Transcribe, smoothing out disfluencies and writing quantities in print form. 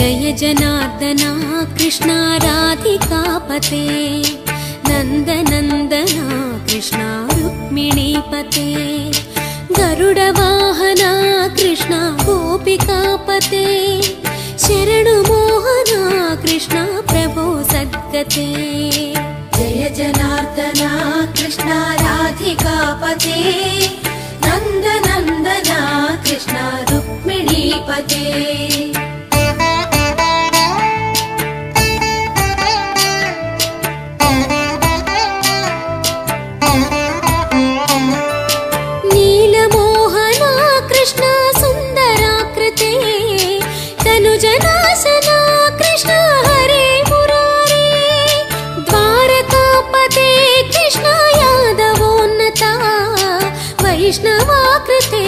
जय जनार्दना कृष्णा राधिकापते नन्दनन्दना कृष्णा रुक्मिणीपते गरुडवाहना कृष्णा गोपिकापते शरणु मोहना कृष्णा प्रभो सद्गते जय जनार्दना कृष्णा राधिकापते नन्दनन्दना कृष्णा रुक्मिणीपते तनुजनाशना कृष्ण हरे मुरारे द्वारकापते कृष्ण यादवोन्नता वैष्णवाकृते